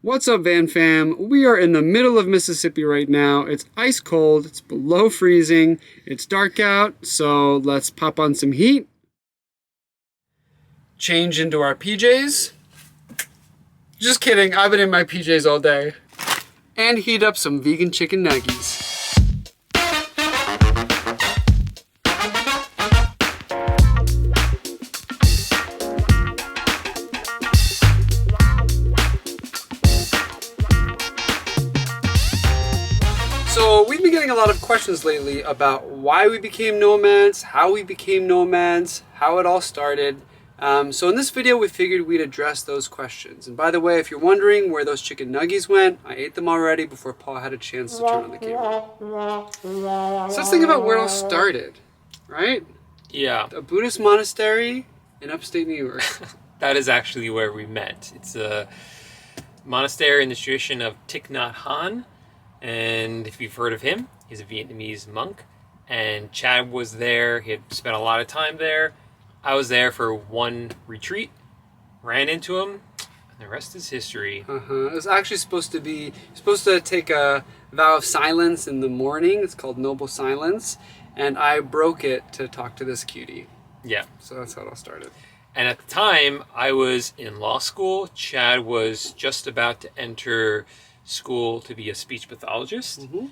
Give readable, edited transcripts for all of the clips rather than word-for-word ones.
What's up, Van Fam? We are in the middle of Mississippi right now. It's ice cold, it's below freezing, it's dark out, so let's pop on some heat. Change into our PJs. Just kidding, I've been in my PJs all day. And heat up some vegan chicken nuggies. So we've been getting a lot of questions lately about why we became nomads, how we became nomads, how it all started. So in this video, we figured we'd address those questions. And by the way, if you're wondering where those chicken nuggies went, I ate them already before Paul had a chance to turn on the camera. So let's think about where it all started, right? Yeah. A Buddhist monastery in upstate New York. That is actually where we met. It's a monastery in the tradition of Thich Nhat Hanh. And if you've heard of him, he's a Vietnamese monk. And Chad was there. He had spent a lot of time there. I was there for one retreat, ran into him, and the rest is history. It was actually supposed to take a vow of silence in the morning. It's called noble silence. And I broke it to talk to this cutie. Yeah. So that's how it all started. And at the time, I was in law school. Chad was just about to enter school to be a speech pathologist. Mm-hmm.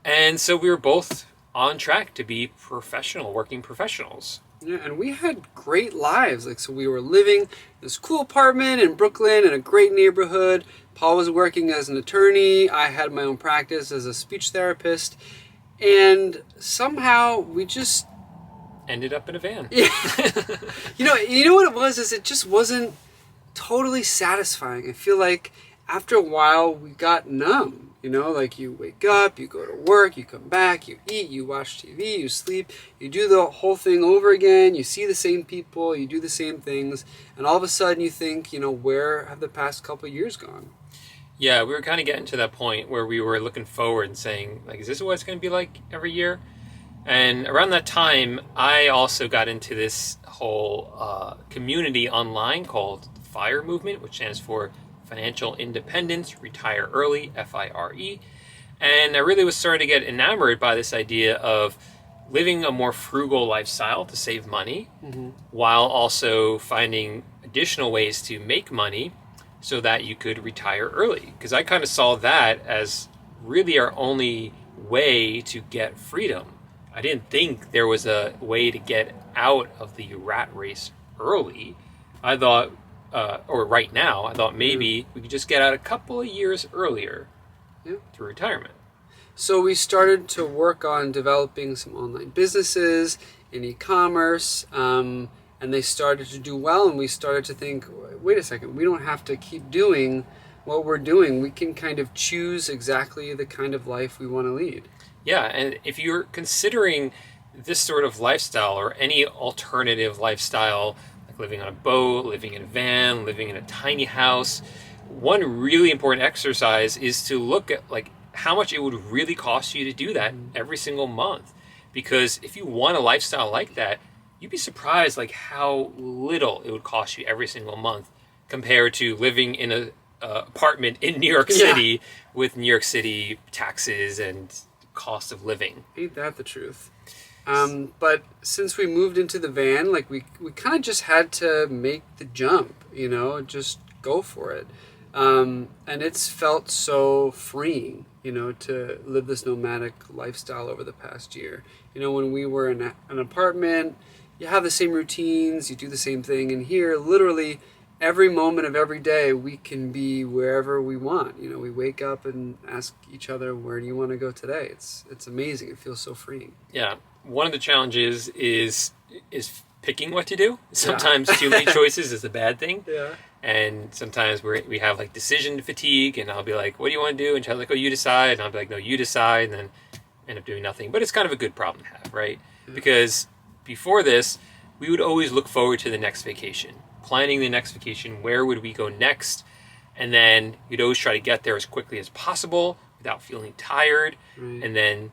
And so we were both on track to be working professionals. Yeah, and we had great lives. So we were living in this cool apartment in Brooklyn in a great neighborhood. Paul was working as an attorney. I had my own practice as a speech therapist. And somehow we just ended up in a van. Yeah. You know what it was is it just wasn't totally satisfying. I feel like after a while we got numb. You wake up, you go to work, you come back, you eat, you watch TV, you sleep, you do the whole thing over again, you see the same people, you do the same things, and all of a sudden you think, where have the past couple of years gone? Yeah, we were kind of getting to that point where we were looking forward and saying, is this what it's going to be like every year? And around that time, I also got into this whole community online called the FIRE movement, which stands for Financial Independence, Retire Early, FIRE. And I really was starting to get enamored by this idea of living a more frugal lifestyle to save money, mm-hmm. while also finding additional ways to make money so that you could retire early. Because I kind of saw that as really our only way to get freedom. I didn't think there was a way to get out of the rat race early. I thought right now, I thought maybe we could just get out a couple of years earlier to retirement. So we started to work on developing some online businesses in e-commerce, and they started to do well, and we started to think, wait a second, we don't have to keep doing what we're doing. We can kind of choose exactly the kind of life we want to lead. Yeah, and if you're considering this sort of lifestyle or any alternative lifestyle, living on a boat, living in a van, living in a tiny house, one really important exercise is to look at how much it would really cost you to do that every single month. Because if you want a lifestyle like that, you'd be surprised how little it would cost you every single month compared to living in an apartment in New York City with New York City taxes and cost of living. Ain't that the truth? But since we moved into the van, we kind of just had to make the jump, just go for it. And it's felt so freeing, to live this nomadic lifestyle over the past year. When we were in an apartment, you have the same routines, you do the same thing. And here, literally, every moment of every day, we can be wherever we want. We wake up and ask each other, where do you want to go today? It's amazing. It feels so freeing. Yeah. One of the challenges is picking what to do. Sometimes too many choices is a bad thing. Yeah. And sometimes we have decision fatigue, and I'll be like, what do you want to do? And Chad's like, oh, you decide. And I'll be like, no, you decide. And then end up doing nothing. But it's kind of a good problem to have, right? Yeah. Because before this, we would always look forward to the next vacation. Planning the next vacation, where would we go next? And then we'd always try to get there as quickly as possible without feeling tired. Right. And then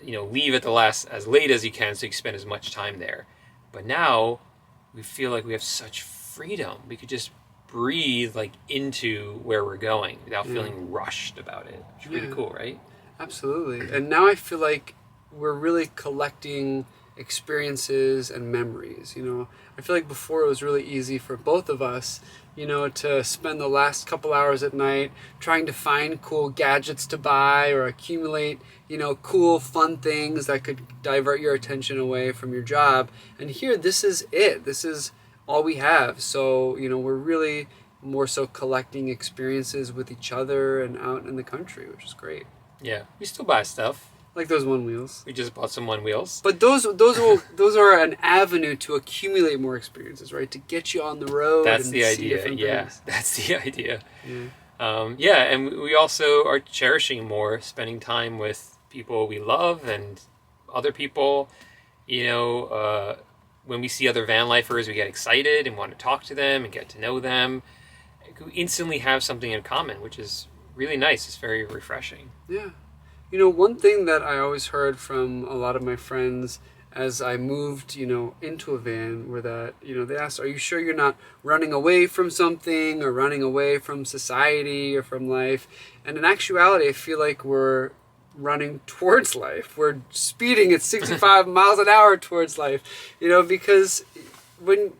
leave at as late as you can so you can spend as much time there. But now we feel like we have such freedom. We could just breathe like into where we're going without feeling rushed about it. It's really cool, right? Absolutely. And now I feel like we're really collecting experiences and memories. I feel like before it was really easy for both of us, to spend the last couple hours at night trying to find cool gadgets to buy or accumulate, cool, fun things that could divert your attention away from your job. And here, this is it. This is all we have. So, we're really more so collecting experiences with each other and out in the country, which is great. Yeah, we still buy stuff. Like those one wheels. We just bought some one wheels. But those are an avenue to accumulate more experiences, right? To get you on the road. That's and the see idea. different Yeah, things. that's the idea. Yeah. And we also are cherishing more, spending time with people we love and other people. When we see other van lifers, we get excited and want to talk to them and get to know them. We instantly have something in common, which is really nice. It's very refreshing. Yeah. One thing that I always heard from a lot of my friends as I moved, into a van were that, they asked, are you sure you're not running away from something or running away from society or from life? And in actuality, I feel like we're running towards life. We're speeding at 65 miles an hour towards life, because when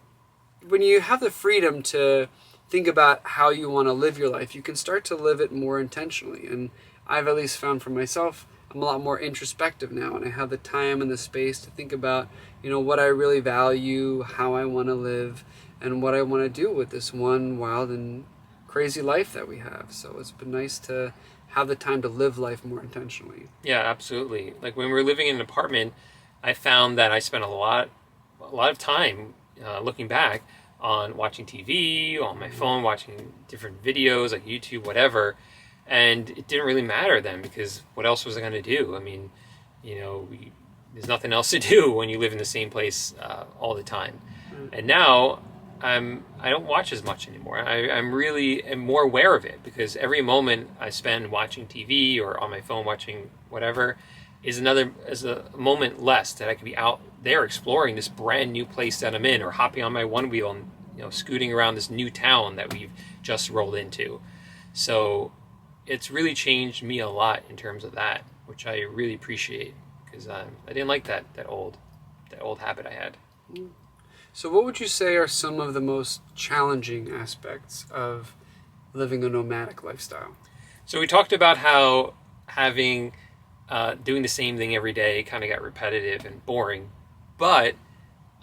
you have the freedom to think about how you want to live your life, you can start to live it more intentionally. And I've at least found for myself, I'm a lot more introspective now, and I have the time and the space to think about, what I really value, how I want to live, and what I want to do with this one wild and crazy life that we have. So it's been nice to have the time to live life more intentionally. Yeah, absolutely. Like when we were living in an apartment, I found that I spent a lot of time looking back on watching TV, on my phone, watching different videos like YouTube, whatever. And it didn't really matter then because what else was I going to do? I mean, there's nothing else to do when you live in the same place all the time. And now I don't watch as much anymore. I'm really more aware of it because every moment I spend watching TV or on my phone watching whatever is a moment less that I could be out there exploring this brand new place that I'm in, or hopping on my one wheel and scooting around this new town that we've just rolled into. So it's really changed me a lot in terms of that, which I really appreciate because I didn't like that old habit I had. So what would you say are some of the most challenging aspects of living a nomadic lifestyle? So we talked about how having doing the same thing every day kind of got repetitive and boring, but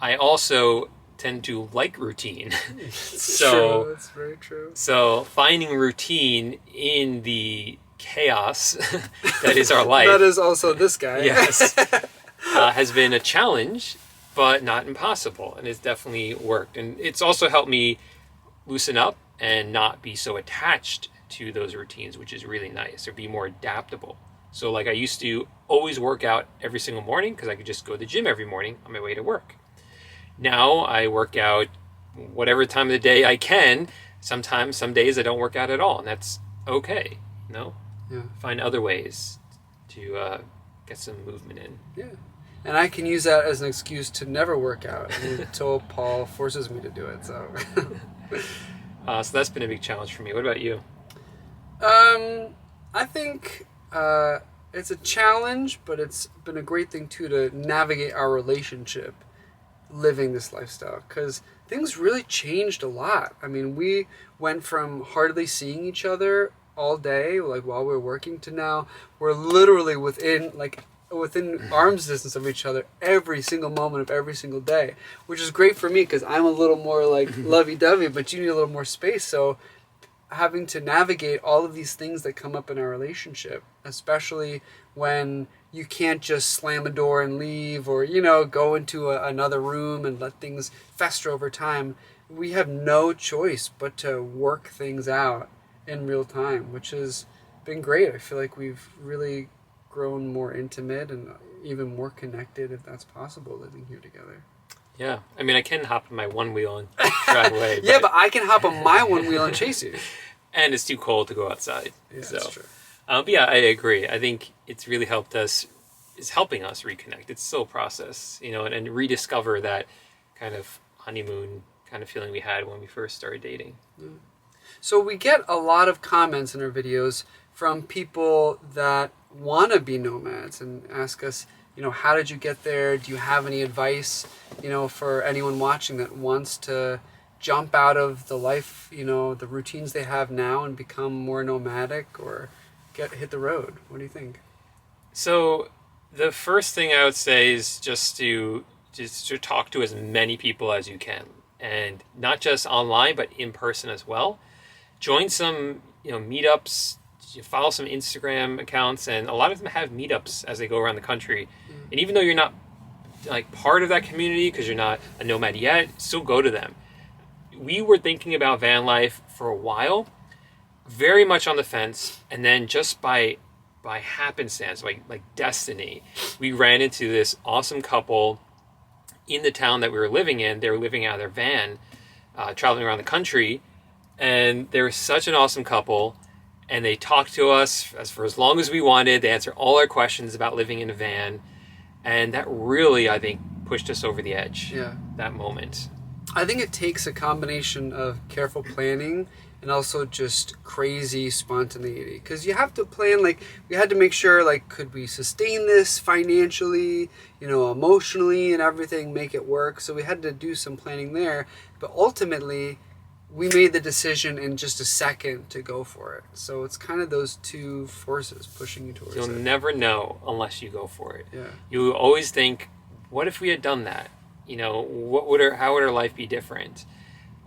I also tend to like routine. True. That's very true. So finding routine in the chaos that is our life. That is also this guy. Yes. Has been a challenge, but not impossible. And it's definitely worked. And it's also helped me loosen up and not be so attached to those routines, which is really nice, or be more adaptable. So like I used to always work out every single morning because I could just go to the gym every morning on my way to work. Now I work out whatever time of the day I can. Sometimes, some days I don't work out at all, and that's okay. Yeah. Find other ways to get some movement in. Yeah. And I can use that as an excuse to never work out until Paul forces me to do it. So so that's been a big challenge for me. What about you? I think it's a challenge, but it's been a great thing too to navigate our relationship living this lifestyle, because things really changed a lot. I mean, we went from hardly seeing each other all day, like while we were working, to now we're literally within arm's distance of each other every single moment of every single day, which is great for me because I'm a little more like lovey-dovey, but you need a little more space. So having to navigate all of these things that come up in our relationship, especially when you can't just slam a door and leave, or go into another room and let things fester over time. We have no choice but to work things out in real time, which has been great. I feel like we've really grown more intimate and even more connected, if that's possible, living here together. Yeah, I mean, I can hop on my one wheel and drive away. Yeah, but I can hop on my one wheel and chase you. And it's too cold to go outside. Yeah, so. That's true. But yeah, I agree. I think it's really is helping us reconnect. It's still a process, and rediscover that kind of honeymoon kind of feeling we had when we first started dating. So we get a lot of comments in our videos from people that want to be nomads and ask us, how did you get there? Do you have any advice, for anyone watching that wants to jump out of the life, the routines they have now and become more nomadic or hit the road? What do you think? So the first thing I would say is just to talk to as many people as you can, and not just online, but in person as well. Join some, meetups, follow some Instagram accounts, and a lot of them have meetups as they go around the country. And even though you're not like part of that community because you're not a nomad yet, still go to them. We were thinking about van life for a while, very much on the fence, and then just by happenstance, like destiny, we ran into this awesome couple in the town that we were living in. They were living out of their van, traveling around the country, and they were such an awesome couple, and they talked to us for as long as we wanted. They answered all our questions about living in a van, and that really, I think, pushed us over the edge. That moment. I think it takes a combination of careful planning and also just crazy spontaneity, because you have to plan. Like, we had to make sure, like, could we sustain this financially, emotionally and everything, make it work. So we had to do some planning there, but ultimately we made the decision in just a second to go for it. So it's kind of those two forces pushing you towards it. You'll never know unless you go for it. Yeah. You always think, what if we had done that? How would our life be different?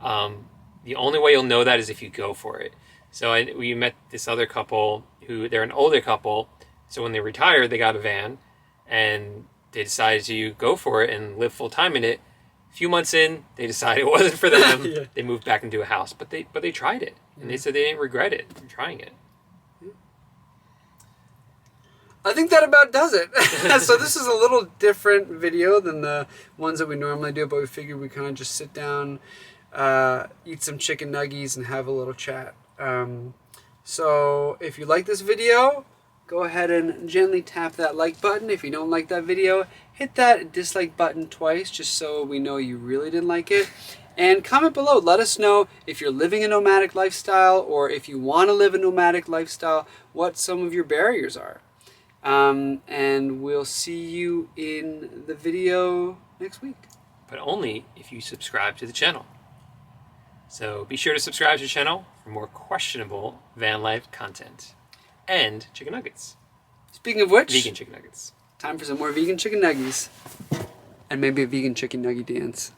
The only way you'll know that is if you go for it. So we met this other couple they're an older couple. So when they retired, they got a van and they decided to go for it and live full time in it. A few months in, they decided it wasn't for them. Yeah. They moved back into a house, but they tried it, and they said they didn't regret it in trying it. I think that about does it. So this is a little different video than the ones that we normally do, but we figured we kind of just sit down, eat some chicken nuggies, and have a little chat. So if you like this video, go ahead and gently tap that like button. If you don't like that video, hit that dislike button twice, just so we know you really didn't like it. And comment below. Let us know if you're living a nomadic lifestyle, or if you want to live a nomadic lifestyle, what some of your barriers are. And we'll see you in the video next week. But only if you subscribe to the channel. So be sure to subscribe to the channel for more questionable van life content. And chicken nuggets. Speaking of which, vegan chicken nuggets. Time for some more vegan chicken nuggies. And maybe a vegan chicken nugget dance.